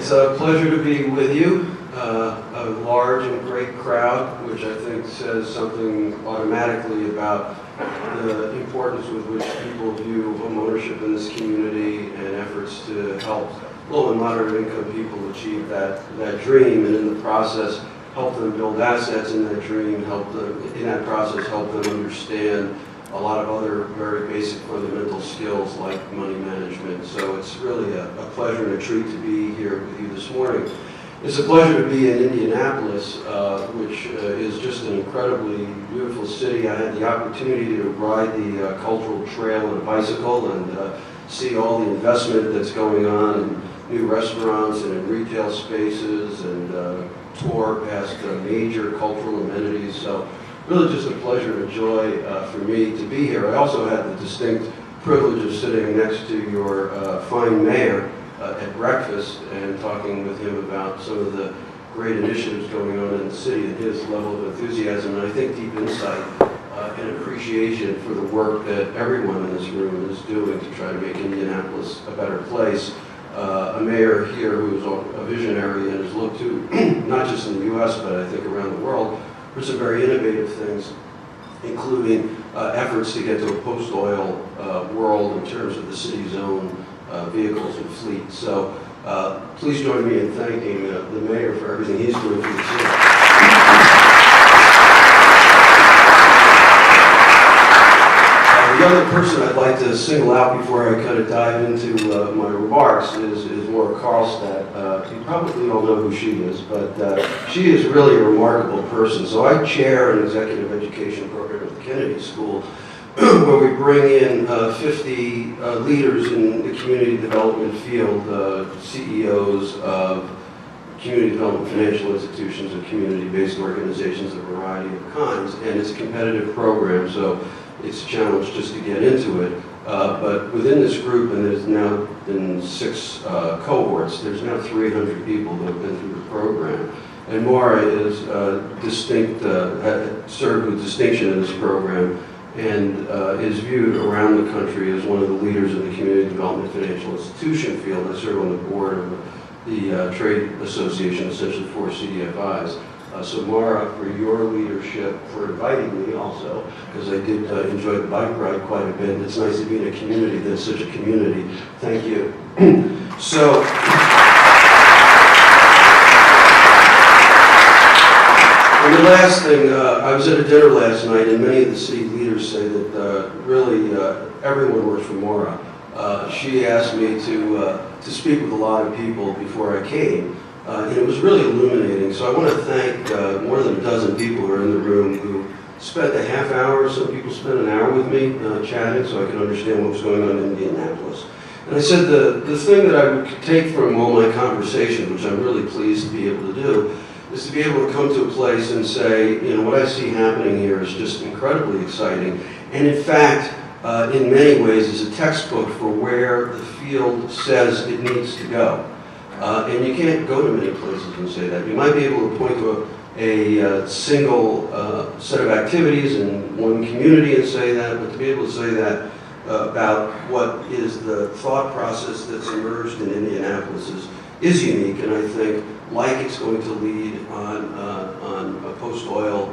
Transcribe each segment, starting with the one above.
It's a pleasure to be with you. A large and great crowd, which I think says something automatically about the importance with which people view homeownership in this community and efforts to help low and moderate income people achieve that dream, and in the process help them build assets in that dream, help them in that process help them understand a lot of other very basic fundamental skills like money management. So it's really a pleasure and a treat to be here with you this morning. It's a pleasure to be in Indianapolis, which is just an incredibly beautiful city. I had the opportunity to ride the cultural trail on a bicycle and see all the investment that's going on in new restaurants and in retail spaces, and tour past major cultural amenities. So really just a pleasure and a joy for me to be here. I also had the distinct privilege of sitting next to your fine mayor at breakfast and talking with him about some of the great initiatives going on in the city and his level of enthusiasm, and I think deep insight and appreciation for the work that everyone in this room is doing to try to make Indianapolis a better place. A mayor here who is a visionary and has looked to, not just in the U.S., but I think around the world, for some very innovative things, including efforts to get to a post-oil world in terms of the city's own vehicles and fleet. So please join me in thanking the mayor for everything he's doing for the city. The other person I'd like to single out before I kind of dive into my remarks is Laura Karlstadt. You probably all know who she is, but she is really a remarkable person. So I chair an executive education program at the Kennedy School where we bring in 50 leaders in the community development field, CEOs of community development financial institutions and community-based organizations of a variety of kinds. And it's a competitive program, so it's a challenge just to get into it. But within this group, and there's now been 6 cohorts, there's now 300 people that have been through the program. And Maura is served with distinction in this program and is viewed around the country as one of the leaders in the community development financial institution field. I serve on the board of the trade association, essentially 4 CDFIs. So Maura, for your leadership, for inviting me also, because I did enjoy the bike ride quite a bit. It's nice to be in a community that's such a community. Thank you. So, and the last thing, I was at a dinner last night, and many of the city leaders say that really everyone works for Maura. She asked me to speak with a lot of people before I came. And it was really illuminating. So I want to thank more than a dozen people who are in the room who spent a half hour, some people spent an hour with me chatting so I could understand what was going on in Indianapolis. And I said the thing that I would take from all my conversation, which I'm really pleased to be able to do, is to be able to come to a place and say, you know, what I see happening here is just incredibly exciting. And in fact, in many ways, is a textbook for where the field says it needs to go. And you can't go to many places and say that. You might be able to point to a single set of activities in one community and say that, but to be able to say that about what is the thought process that's emerged in Indianapolis is unique, and I think, like it's going to lead on a post-oil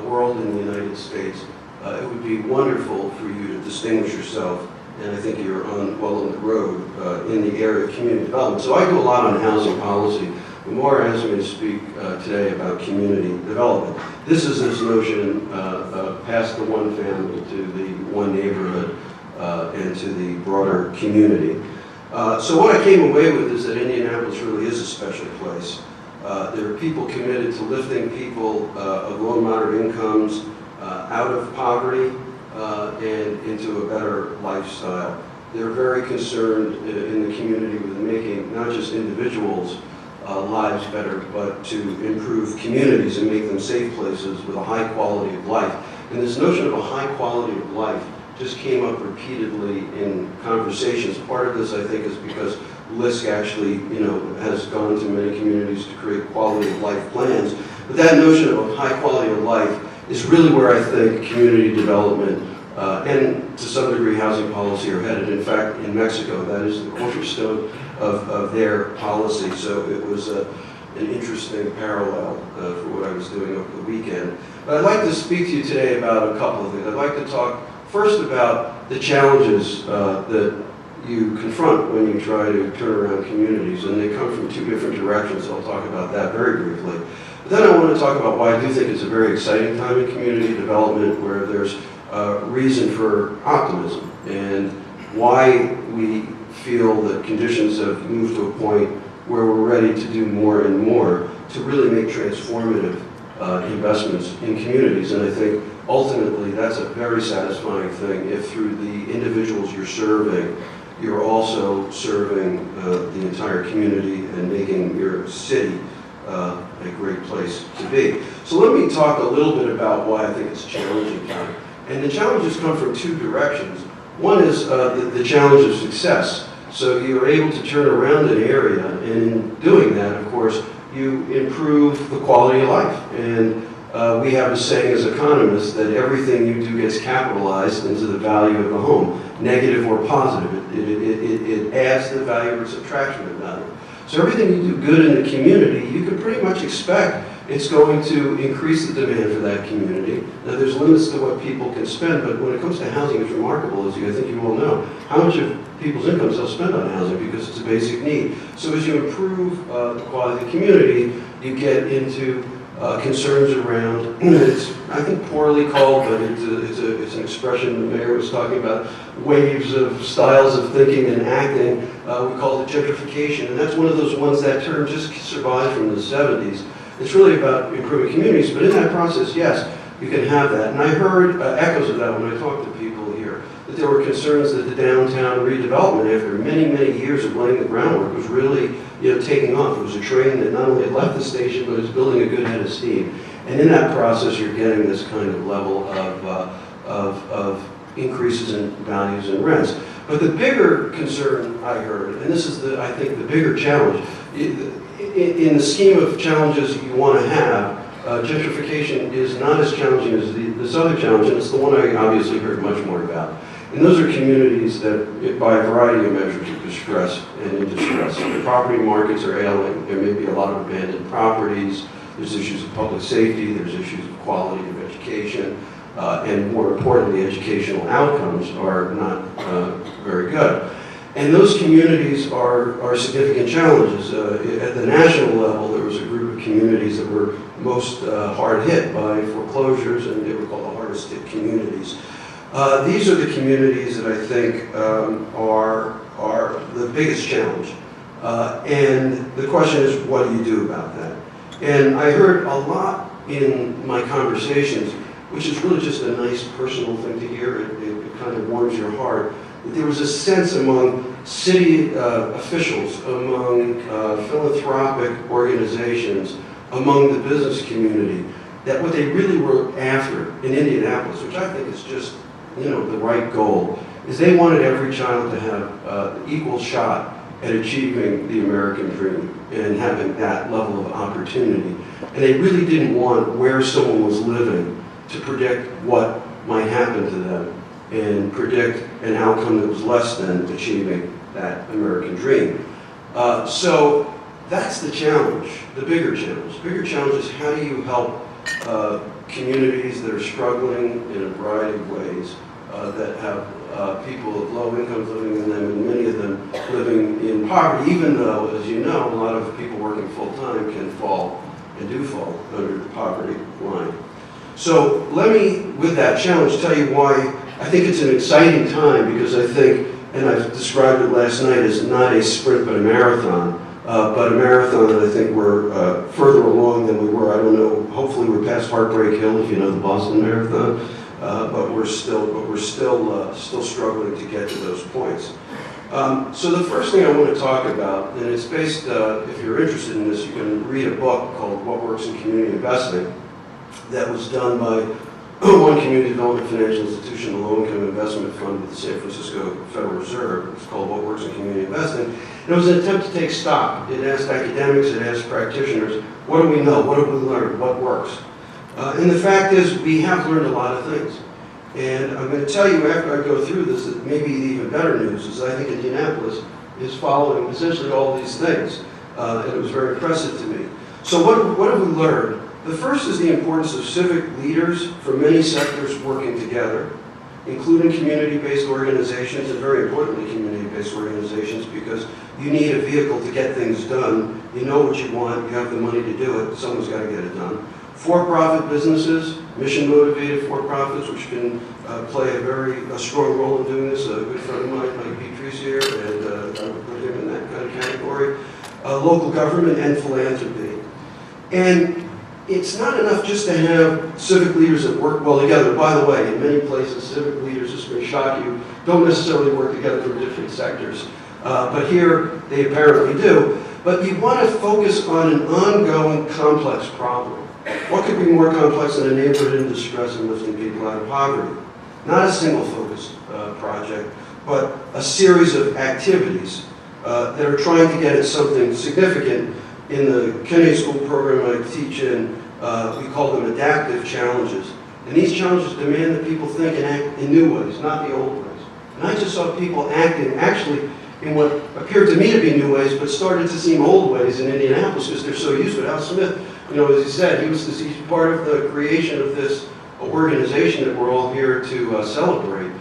world in the United States, it would be wonderful for you to distinguish yourself. And I think you're well on the road in the area of community development. So I do a lot on housing policy. But Maura asked me to speak today about community development. This is this notion past the one family to the one neighborhood and to the broader community. So what I came away with is that Indianapolis really is a special place. There are people committed to lifting people of low and moderate incomes out of poverty and into a better lifestyle. They're very concerned in the community with making not just individuals' lives better, but to improve communities and make them safe places with a high quality of life. And this notion of a high quality of life just came up repeatedly in conversations. Part of this, I think, is because LISC actually, has gone to many communities to create quality of life plans. But that notion of a high quality of life is really where I think community development and to some degree housing policy are headed. In fact, in Mexico, that is the cornerstone of their policy. So it was an interesting parallel for what I was doing over the weekend. But I'd like to speak to you today about a couple of things. I'd like to talk first about the challenges that you confront when you try to turn around communities, and they come from two different directions, so I'll talk about that very briefly. But then I want to talk about why I do think it's a very exciting time in community development where there's reason for optimism, and why we feel that conditions have moved to a point where we're ready to do more and more to really make transformative investments in communities. And I think ultimately that's a very satisfying thing if through the individuals you're serving, you're also serving the entire community and making your city a great place to be. So let me talk a little bit about why I think it's a challenging time. And the challenges come from two directions. One is the challenge of success. So you're able to turn around an area, and in doing that, of course, you improve the quality of life. And we have a saying as economists that everything you do gets capitalized into the value of the home, negative or positive. It adds the value or subtraction of value. So everything you do good in the community, you can pretty much expect it's going to increase the demand for that community. Now there's limits to what people can spend, but when it comes to housing, it's remarkable, as I think you all know, how much of people's incomes they'll spend on housing because it's a basic need. So as you improve the quality of the community, you get into concerns around, it's I think poorly called, but it's an expression the mayor was talking about, waves of styles of thinking and acting. We call it gentrification, and that's one of those ones, that term just survived from the 70s. It's really about improving communities, but in that process, yes, you can have that. And I heard echoes of that when I talked to people here, that there were concerns that the downtown redevelopment, after many, many years of laying the groundwork, was really taking off. It was a train that not only had left the station, but was building a good head of steam. And in that process, you're getting this kind of level of increases in values and rents. But the bigger concern I heard, and this is, I think, the bigger challenge, in the scheme of challenges you want to have, gentrification is not as challenging as this other challenge, and it's the one I obviously heard much more about. And those are communities that, by a variety of measures, are distressed and in distress. The property markets are ailing. There may be a lot of abandoned properties. There's issues of public safety. There's issues of quality of education. And more importantly, educational outcomes are not very good. And those communities are significant challenges. At the national level, there was a group of communities that were most hard hit by foreclosures, and they were called the hardest hit communities. These are the communities that I think are the biggest challenge. And the question is, what do you do about that? And I heard a lot in my conversations, which is really just a nice personal thing to hear. It kind of warms your heart. There was a sense among city officials, among philanthropic organizations, among the business community, that what they really were after in Indianapolis, which I think is just the right goal, is they wanted every child to have equal shot at achieving the American dream and having that level of opportunity. And they really didn't want where someone was living to predict what might happen to them and predict an outcome that was less than achieving that American dream. So that's the challenge, the bigger challenge. The bigger challenge is, how do you help communities that are struggling in a variety of ways, that have people of low incomes living in them, and many of them living in poverty, even though, as you know, a lot of people working full-time can fall and do fall under the poverty line. So let me, with that challenge, tell you why I think it's an exciting time, because I think, and I've described it last night as not a sprint but a marathon, but a marathon that I think we're further along than we were. I don't know, hopefully we're past Heartbreak Hill, if you know the Boston Marathon, but we're still struggling to get to those points. So the first thing I want to talk about, and it's based, if you're interested in this, you can read a book called What Works in Community Investing that was done by one community development financial institution, the Low-Income Investment Fund with the San Francisco Federal Reserve. It's called What Works in Community Investing. And it was an attempt to take stock. It asked academics, it asked practitioners, what do we know, what have we learned, what works? And the fact is, we have learned a lot of things. And I'm going to tell you after I go through this that maybe the even better news is I think Indianapolis is following essentially all these things, and it was very impressive to me. So what have we learned? The first is the importance of civic leaders from many sectors working together, including community-based organizations, and very importantly community-based organizations, because you need a vehicle to get things done. You know what you want, you have the money to do it, someone's got to get it done. For-profit businesses, mission-motivated for-profits, which can play a strong role in doing this. A good friend of mine, Mike Petries here, and I would put him in that kind of category. Local government and philanthropy. And it's not enough just to have civic leaders that work well together. By the way, in many places, civic leaders, this may shock you, don't necessarily work together from different sectors. But here, they apparently do. But you want to focus on an ongoing, complex problem. What could be more complex than a neighborhood in distress and lifting people out of poverty? Not a single-focused project, but a series of activities that are trying to get at something significant. In the Kennedy School program I teach in, we call them adaptive challenges. And these challenges demand that people think and act in new ways, not the old ways. And I just saw people acting actually in what appeared to me to be new ways, but started to seem old ways in Indianapolis because they're so used to it. Al Smith, you know, as he said, he's part of the creation of this organization that we're all here to celebrate.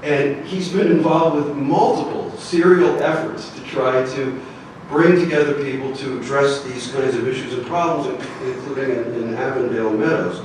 And he's been involved with multiple serial efforts to try to bring together people to address these kinds of issues and problems, including in Avondale Meadows.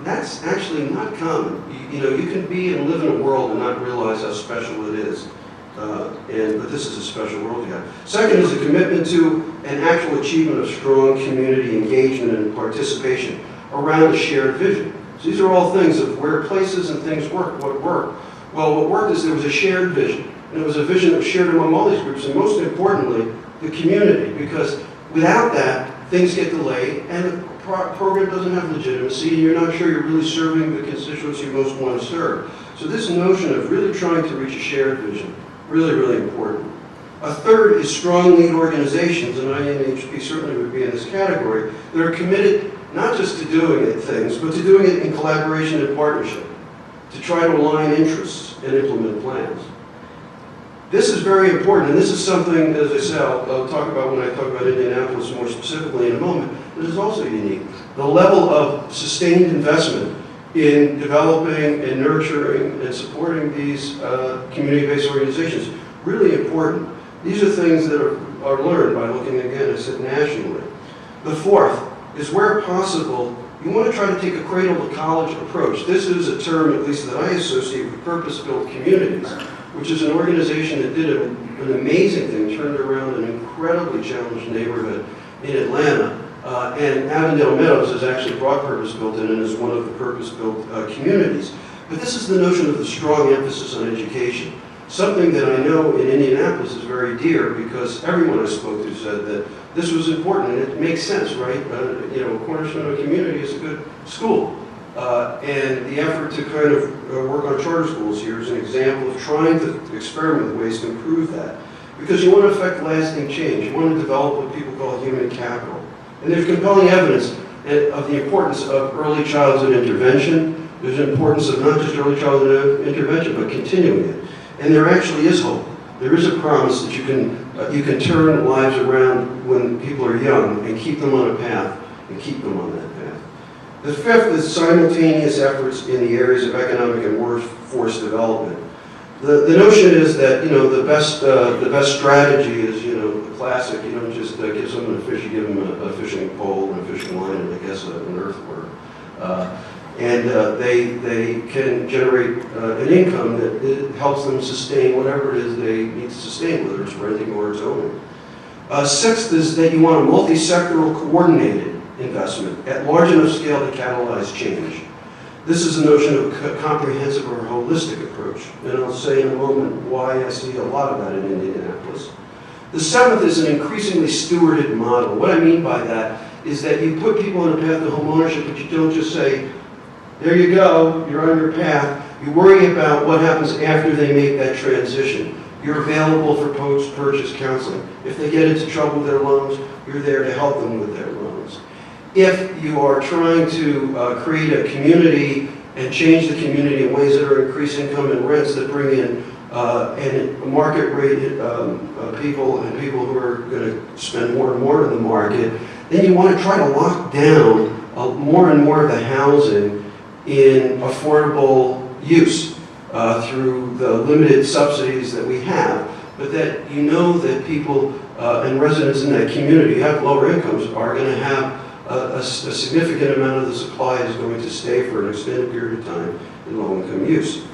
That's actually not common. You know, you can be and live in a world and not realize how special it is. But this is a special world you have. Second is a commitment to an actual achievement of strong community engagement and participation around a shared vision. So these are all things of where places and things work, what worked. Well, what worked is there was a shared vision. And it was a vision that was shared among all these groups, and most importantly, the community, because without that, things get delayed, and the program doesn't have legitimacy, and you're not sure you're really serving the constituents you most want to serve. So this notion of really trying to reach a shared vision, really, really important. A third is strong lead organizations, and INHP certainly would be in this category, that are committed not just to doing things, but to doing it in collaboration and partnership, to try to align interests and implement plans. This is very important, and this is something, as I said, I'll talk about when I talk about Indianapolis more specifically in a moment, that is also unique. The level of sustained investment in developing and nurturing and supporting these community-based organizations, really important. These are things that are learned by looking, again, I said, nationally. The fourth is where possible, you want to try to take a cradle-to-college approach. This is a term, at least that I associate with purpose-built communities, which is an organization that did an amazing thing, turned around an incredibly challenged neighborhood in Atlanta. And Avondale Meadows has actually brought purpose-built in and is one of the purpose-built communities. But this is the notion of the strong emphasis on education, something that I know in Indianapolis is very dear because everyone I spoke to said that this was important, and it makes sense, right? You know, a cornerstone of a community is a good school. And the effort to kind of work on charter schools here is an example of trying to experiment with ways to improve that. Because you want to affect lasting change. You want to develop what people call human capital. And there's compelling evidence of the importance of early childhood intervention. There's an importance of not just early childhood intervention, but continuing it. And there actually is hope. There is a promise that you can turn lives around when people are young and keep them on a path and keep them on that path. The fifth is simultaneous efforts in the areas of economic and workforce development. The notion is that, you know, the best strategy is, you know, the classic. You don't just give someone a fish, you give them a fishing pole and a fishing line and I guess an earthworm. They can generate an income that helps them sustain whatever it is they need to sustain, whether it's renting or it's owning. Sixth is that you want a multi-sectoral coordinated investment at large enough scale to catalyze change. This is a notion of a comprehensive or holistic approach, and I'll say in a moment why I see a lot of that in Indianapolis. The seventh is an increasingly stewarded model. What I mean by that is that you put people on a path to homeownership, but you don't just say, there you go, you're on your path. You worry about what happens after they make that transition. You're available for post-purchase counseling. If they get into trouble with their loans, you're there to help them with their loans. If you are trying to create a community and change the community in ways that are increase income and rents that bring in and market rated people and people who are going to spend more and more in the market, then you want to try to lock down more and more of the housing in affordable use through the limited subsidies that we have, but that you know that people and residents in that community who have lower incomes are going to have a significant amount of the supply is going to stay for an extended period of time in low-income use.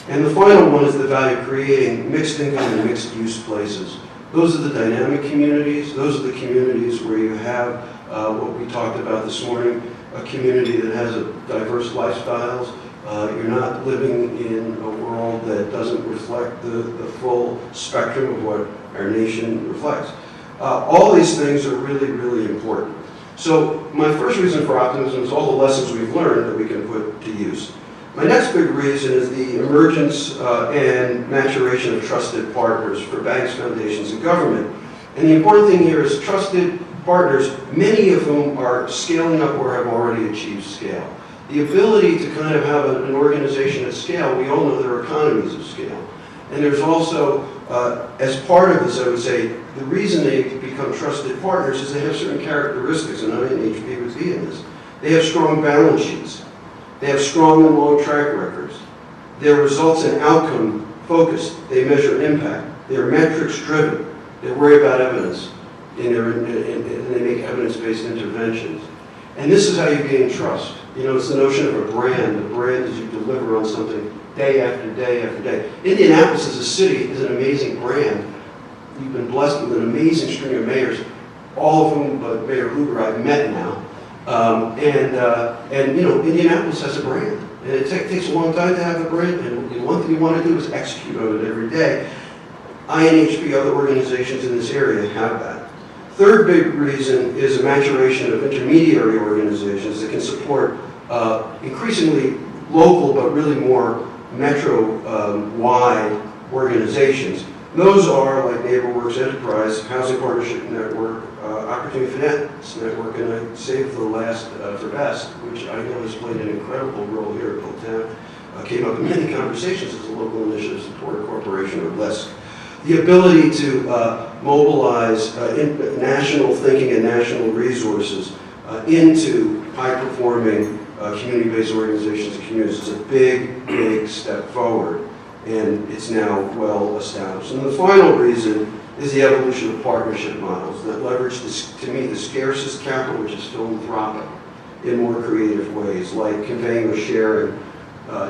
And the final one is the value of creating mixed income and mixed use places. Those are the dynamic communities. Those are the communities where you have what we talked about this morning, a community that has diverse lifestyles. You're not living in a world that doesn't reflect the full spectrum of what our nation reflects. All these things are really, really important. So my first reason for optimism is all the lessons we've learned that we can put to use. My next big reason is the emergence and maturation of trusted partners for banks, foundations, and government. And the important thing here is trusted partners, many of whom are scaling up or have already achieved scale. The ability to kind of have an organization at scale, we all know there are economies of scale. And there's also, as part of this, I would say, the reason they become trusted partners is they have certain characteristics, and INHP would be in this. They have strong balance sheets. They have strong and long track records. Their results and outcome focused. They measure impact. They're metrics driven. They worry about evidence. And they make evidence-based interventions. And this is how you gain trust. You know, it's the notion of a brand. A brand is you deliver on something day after day after day. Indianapolis as a city is an amazing brand. We've been blessed with an amazing string of mayors, all of whom, but Mayor Lugar, I've met now. And you know, Indianapolis has a brand. And it takes a long time to have a brand, and one thing you want to do is execute on it every day. INHP, other organizations in this area have that. Third big reason is a maturation of intermediary organizations that can support increasingly local but really more metro-wide organizations. Those are like NeighborWorks Enterprise, Housing Partnership Network, Opportunity Finance Network, and I saved the last for best, which I know has played an incredible role here at Hilltown. Came up in many conversations as a local initiative support corporation or less. The ability to mobilize national thinking and national resources into high-performing community-based organizations and communities is a big, big step forward, and it's now well established. And the final reason is the evolution of partnership models that leverage, to me, the scarcest capital, which is philanthropic, in more creative ways, like conveying or sharing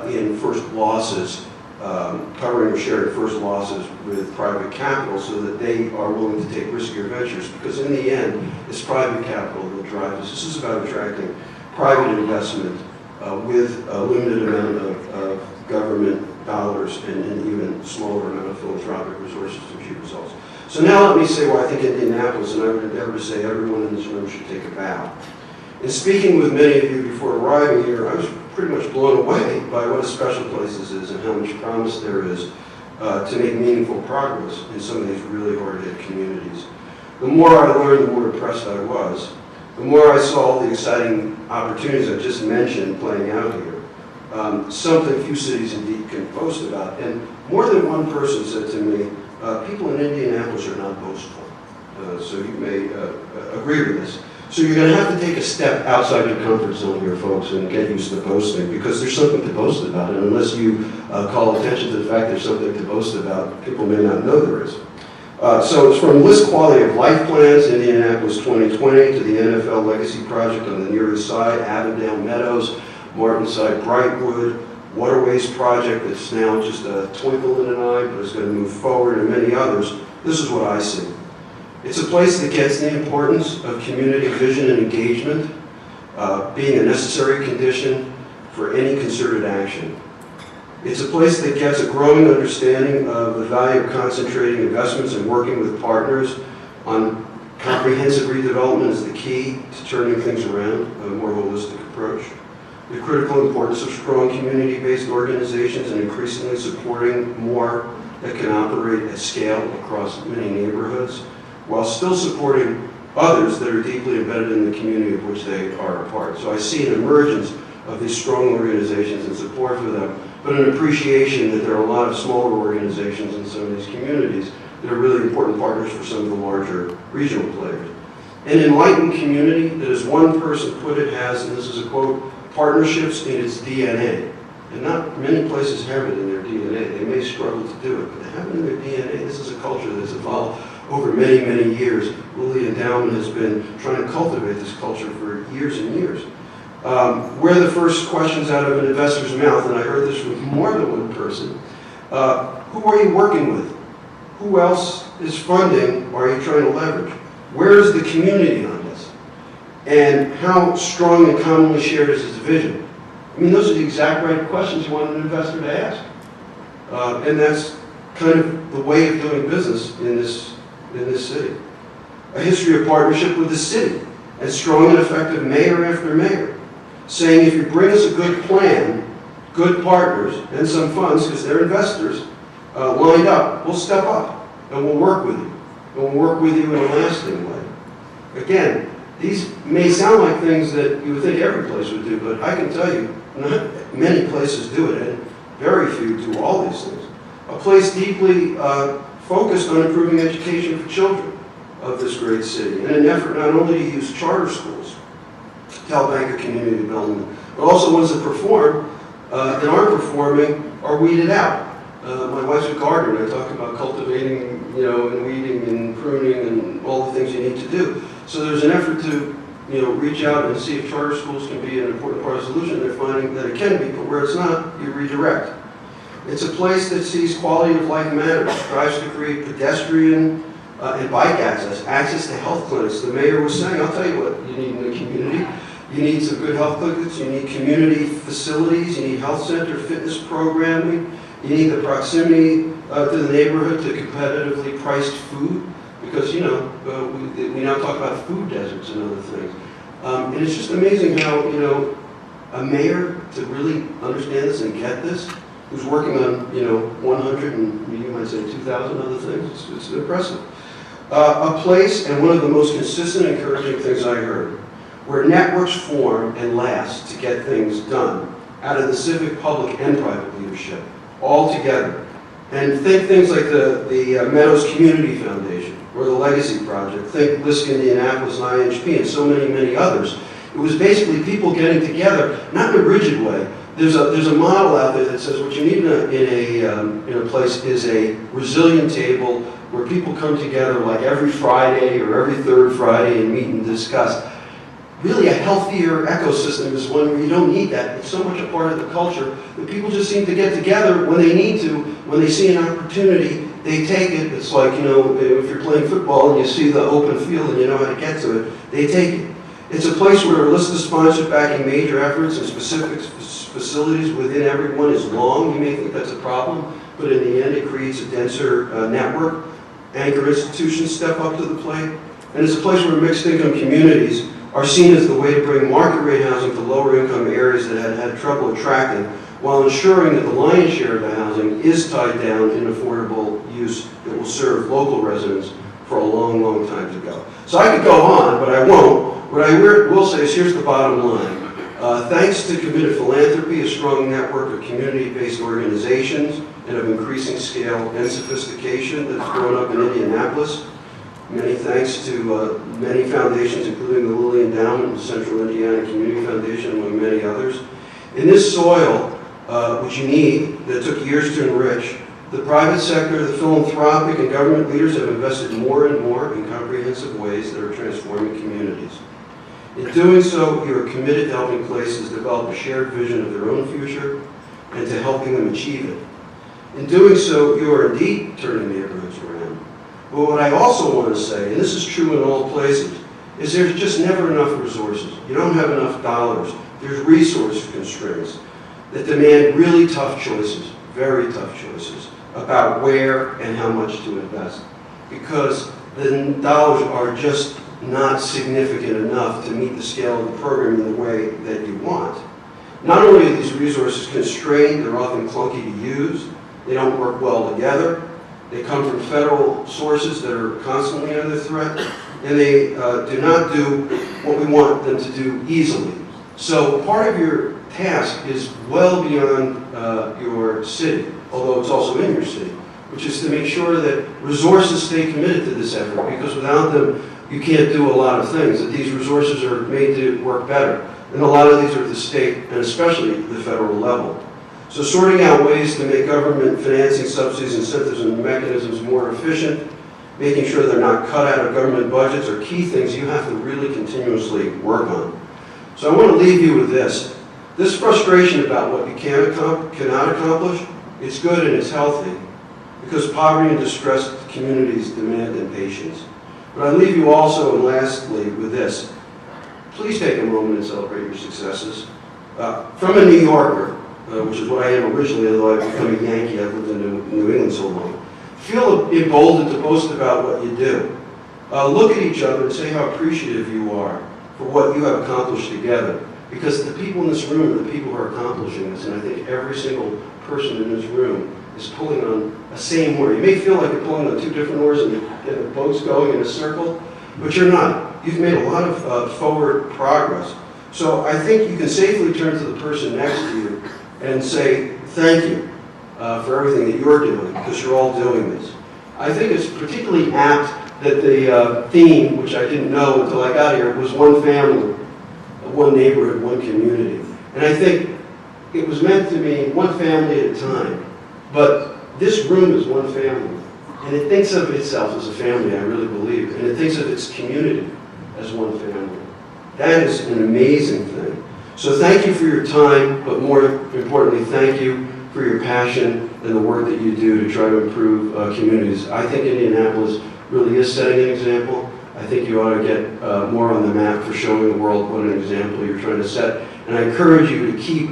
in first losses, covering or sharing first losses with private capital so that they are willing to take riskier ventures, because in the end, it's private capital that drives us. This is about attracting private investment with a limited amount of government dollars and an even smaller amount of philanthropic resources to achieve results. So now let me say why I think Indianapolis, and I would endeavor to say everyone in this room should take a bow. In speaking with many of you before arriving here, I was pretty much blown away by what a special place this is and how much promise there is to make meaningful progress in some of these really hard-hit communities. The more I learned, the more impressed I was. The more I saw the exciting opportunities I just mentioned playing out here. Something few cities indeed can boast about. And more than one person said to me, people in Indianapolis are not boastful. So you may agree with this. So you're going to have to take a step outside your comfort zone here, folks, and get used to boasting, because there's something to boast about. And unless you call attention to the fact there's something to boast about, people may not know there is. So it's from list quality of life plans, Indianapolis 2020, to the NFL Legacy Project on the Near East Side, Avondale Meadows, Martinside Brightwood, Waterways Project that's now just a twinkle in an eye, but is going to move forward, and many others. This is what I see. It's a place that gets the importance of community vision and engagement being a necessary condition for any concerted action. It's a place that gets a growing understanding of the value of concentrating investments and working with partners on comprehensive redevelopment is the key to turning things around, a more holistic approach. The critical importance of strong community-based organizations and increasingly supporting more that can operate at scale across many neighborhoods, while still supporting others that are deeply embedded in the community of which they are a part. So I see an emergence of these strong organizations and support for them but an appreciation that there are a lot of smaller organizations in some of these communities that are really important partners for some of the larger regional players. An enlightened community that, as one person put it, has, and this is a quote, partnerships in its DNA. And not many places have it in their DNA. They may struggle to do it, but they have it in their DNA. This is a culture that's evolved over many, many years. Lilly Endowment has been trying to cultivate this culture for years and years. Where the first questions out of an investor's mouth, and I heard this from more than one person, who are you working with? Who else is funding or are you trying to leverage? Where is the community on this? And how strong and commonly shared is its vision? I mean, those are the exact right questions you want an investor to ask. And that's kind of the way of doing business in this city. A history of partnership with the city, and strong and effective mayor after mayor, saying if you bring us a good plan, good partners, and some funds, because they're investors, lined up, we'll step up, and we'll work with you. And we'll work with you in a lasting way. Again, these may sound like things that you would think every place would do, but I can tell you, not many places do it, and very few do all these things. A place deeply focused on improving education for children of this great city, in an effort not only to use charter schools to help anchor community development, but also ones that perform and aren't performing are weeded out. My wife's a gardener, and I talk about cultivating, and weeding and pruning and all the things you need to do. So there's an effort to, reach out and see if charter schools can be an important part of the solution. They're finding that it can be, but where it's not, you redirect. It's a place that sees quality of life matters, strives to create pedestrian and bike access to health clinics. The mayor was saying, I'll tell you what you need in the community. You need some good health clinics, you need community facilities, you need health center, fitness programming, you need the proximity to the neighborhood to competitively priced food, because, we now talk about food deserts and other things. And it's just amazing how, a mayor to really understand this and get this, who's working on, 100 and you might say 2,000 other things, it's impressive. A place, and one of the most consistent encouraging things I heard, where networks form and last to get things done out of the civic, public, and private leadership, all together. And think things like the Meadows Community Foundation, or the Legacy Project, think Lisk, Indianapolis, and INHP, and so many, many others. It was basically people getting together, not in a rigid way. There's a model out there that says what you need in a place is a resilient table where people come together like every Friday or every third Friday and meet and discuss. Really, a healthier ecosystem is one where you don't need that. It's so much a part of the culture that people just seem to get together when they need to, when they see an opportunity, they take it. It's like, if you're playing football and you see the open field and you know how to get to it, they take it. It's a place where a list of sponsors backing major efforts and specific facilities within everyone is long. You may think that's a problem, but in the end it creates a denser network. Anchor institutions step up to the plate. And it's a place where mixed income communities are seen as the way to bring market rate housing to lower income areas that had trouble attracting, while ensuring that the lion's share of the housing is tied down in affordable use that will serve local residents for a long, long time to go. So I could go on, but I won't. What I will say is here's the bottom line. Thanks to committed philanthropy, a strong network of community-based organizations, and of increasing scale and sophistication that's grown up in Indianapolis, many thanks to many foundations, including the Lilly Endowment and Central Indiana Community Foundation, among many others. In this soil, which you need, that took years to enrich, the private sector, the philanthropic, and government leaders have invested more and more in comprehensive ways that are transforming communities. In doing so, you are committed to helping places develop a shared vision of their own future and to helping them achieve it. In doing so, you are indeed turning neighborhoods around. But what I also want to say, and this is true in all places, is there's just never enough resources. You don't have enough dollars. There's resource constraints that demand really tough choices, very tough choices, about where and how much to invest. Because the dollars are just not significant enough to meet the scale of the program in the way that you want. Not only are these resources constrained, they're often clunky to use, they don't work well together, they come from federal sources that are constantly under threat, and they do not do what we want them to do easily. So part of your task is well beyond your city, although it's also in your city, which is to make sure that resources stay committed to this effort, because without them, you can't do a lot of things, that these resources are made to work better. And a lot of these are at the state and especially the federal level. So sorting out ways to make government financing, subsidies, incentives, and mechanisms more efficient, making sure they're not cut out of government budgets are key things you have to really continuously work on. So I want to leave you with this. This frustration about what you cannot accomplish, it's good and it's healthy, because poverty and distressed communities demand impatience. But I leave you also, and lastly, with this. Please take a moment and celebrate your successes. From a New Yorker, which is what I am originally, although I've become a Yankee, I've lived in New England so long. Feel emboldened to boast about what you do. Look at each other and say how appreciative you are for what you have accomplished together. Because the people in this room are the people who are accomplishing this, and I think every single person in this room is pulling on a same oar. You may feel like you're pulling on two different oars and the boat's going in a circle, but you're not. You've made a lot of forward progress. So I think you can safely turn to the person next to you and say, thank you for everything that you're doing, because you're all doing this. I think it's particularly apt that the theme, which I didn't know until I got here, was one family, one neighborhood, one community. And I think it was meant to be one family at a time. But this room is one family. And it thinks of itself as a family, I really believe. And it thinks of its community as one family. That is an amazing thing. So thank you for your time, but more importantly, thank you for your passion and the work that you do to try to improve communities. I think Indianapolis really is setting an example. I think you ought to get more on the map for showing the world what an example you're trying to set. And I encourage you to keep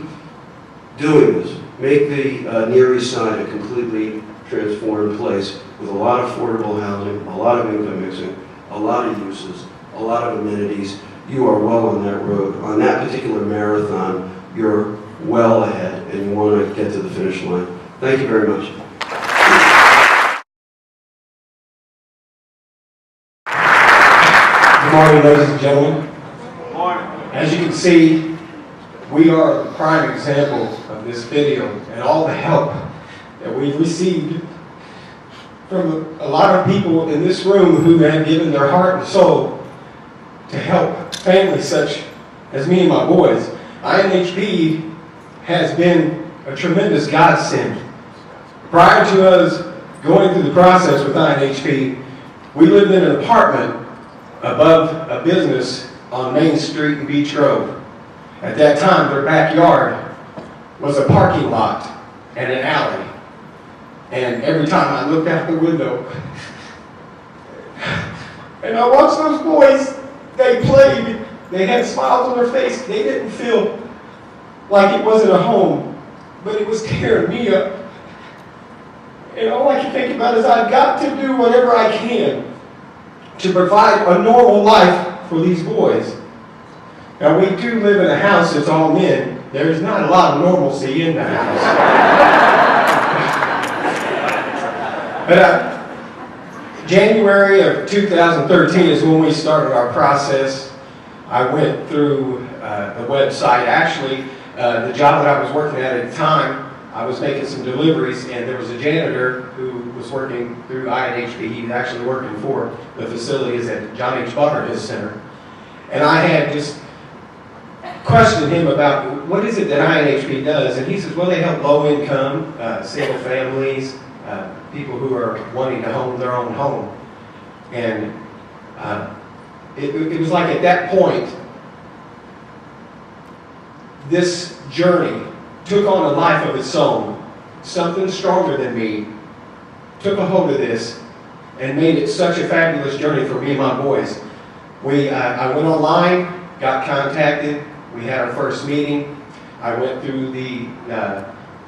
doing this. Make the Near East Side a completely transformed place with a lot of affordable housing, a lot of income mixing, a lot of uses, a lot of amenities. You are well on that road. On that particular marathon, you're well ahead, and you want to get to the finish line. Thank you very much. Good morning, ladies and gentlemen. Good morning. As you can see, we are the prime example of this video and all the help that we've received from a lot of people in this room who have given their heart and soul to help families such as me and my boys. INHP has been a tremendous godsend. Prior to us going through the process with INHP, we lived in an apartment above a business on Main Street in Beach Grove. At that time, their backyard was a parking lot and an alley. And every time I looked out the window and I watched those boys, they played, they had smiles on their face, they didn't feel like it wasn't a home, but it was tearing me up. And all I can think about is I've got to do whatever I can to provide a normal life for these boys. Now, we do live in a house that's all men. There's not a lot of normalcy in the house. But January of 2013 is when we started our process. I went through the website. Actually, the job that I was working at the time, I was making some deliveries, and there was a janitor who was working through INHP. He was actually working for the facilities at John H. Buckhurst Center. And I had just questioned him about what is it that INHP does, and he says, well, they help low-income, single families, people who are wanting to own their own home. And it was like at that point, this journey took on a life of its own. Something stronger than me took a hold of this and made it such a fabulous journey for me and my boys. I went online, got contacted, we had our first meeting. I went through the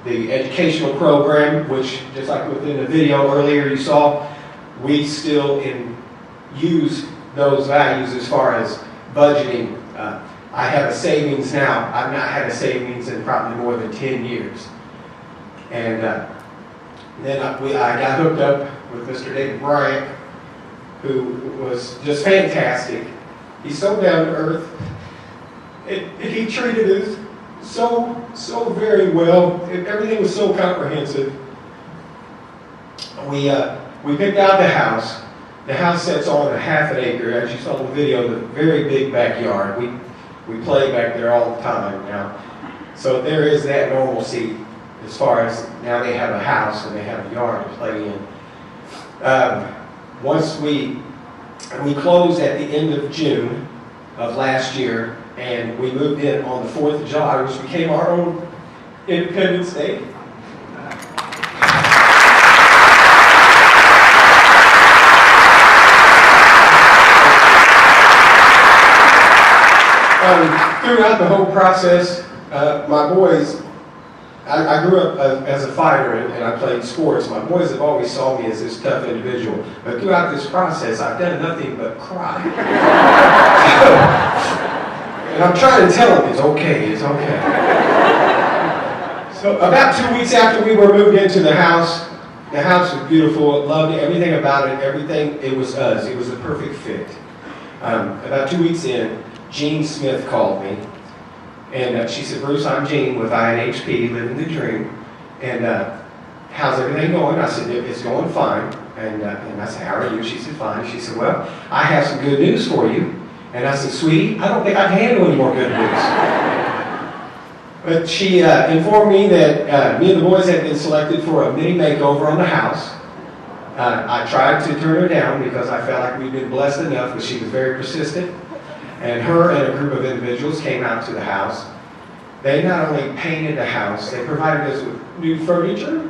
educational program, which, just like within the video earlier you saw, we still use those values as far as budgeting. I have a savings now. I've not had a savings in probably more than 10 years. And then I got hooked up with Mr. David Bryant, who was just fantastic. He's so down to earth. he treated us so very well. Everything was so comprehensive. We picked out the house. The house sits on a half an acre, as you saw in the video, the very big backyard. We play back there all the time now. So there is that normalcy as far as now they have a house and they have a yard to play in. Once we closed at the end of June of last year, and we moved in on the 4th of July, which became our own Independence Day. Throughout the whole process, my boys, I grew up as a fighter and I played sports. My boys have always saw me as this tough individual. But throughout this process, I've done nothing but cry. And I'm trying to tell them it's okay, it's okay. So about 2 weeks after we were moved into the house was beautiful, loved everything about it, everything, it was us. It was a perfect fit. About 2 weeks in, Jean Smith called me, and she said, "Bruce, I'm Jean with INHP, living the dream, and how's everything going?" I said, "It's going fine." And I said, "How are you?" She said, "Fine." She said, "Well, I have some good news for you." And I said, "Sweetie, I don't think I can handle any more good news." But she informed me that me and the boys had been selected for a mini makeover on the house. I tried to turn her down because I felt like we'd been blessed enough, but she was very persistent. And her and a group of individuals came out to the house. They not only painted the house, they provided us with new furniture.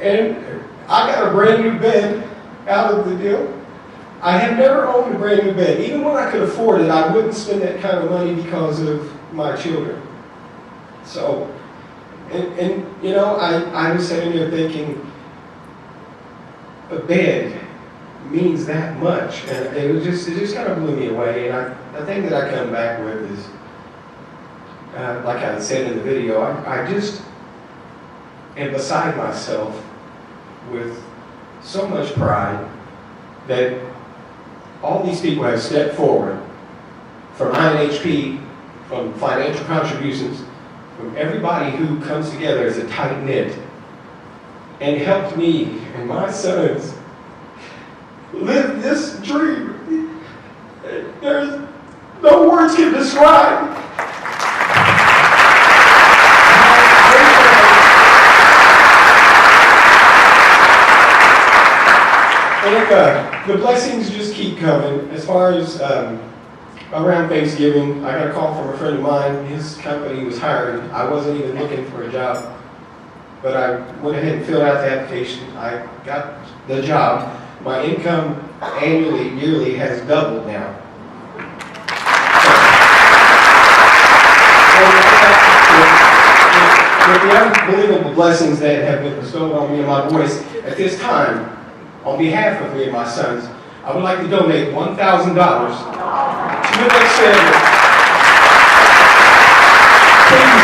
And I got a brand new bed out of the deal. I have never owned a brand new bed. Even when I could afford it, I wouldn't spend that kind of money because of my children. So, and you know, I was sitting there thinking, a bed means that much, and it just kind of blew me away. And the thing that I come back with is, like I said in the video, I just am beside myself with so much pride that all these people have stepped forward, from INHP, from financial contributions, from everybody who comes together as a tight knit, and helped me and my sons live this dream. There's no words can describe. And the blessings just keep coming. As far as around Thanksgiving, I got a call from a friend of mine. His company was hiring. I wasn't even looking for a job, but I went ahead and filled out the application. I got the job. My income annually, yearly, has doubled now. With the unbelievable blessings that have been bestowed on me and my boys, at this time, on behalf of me and my sons, I would like to donate $1,000 to the next Savior. Please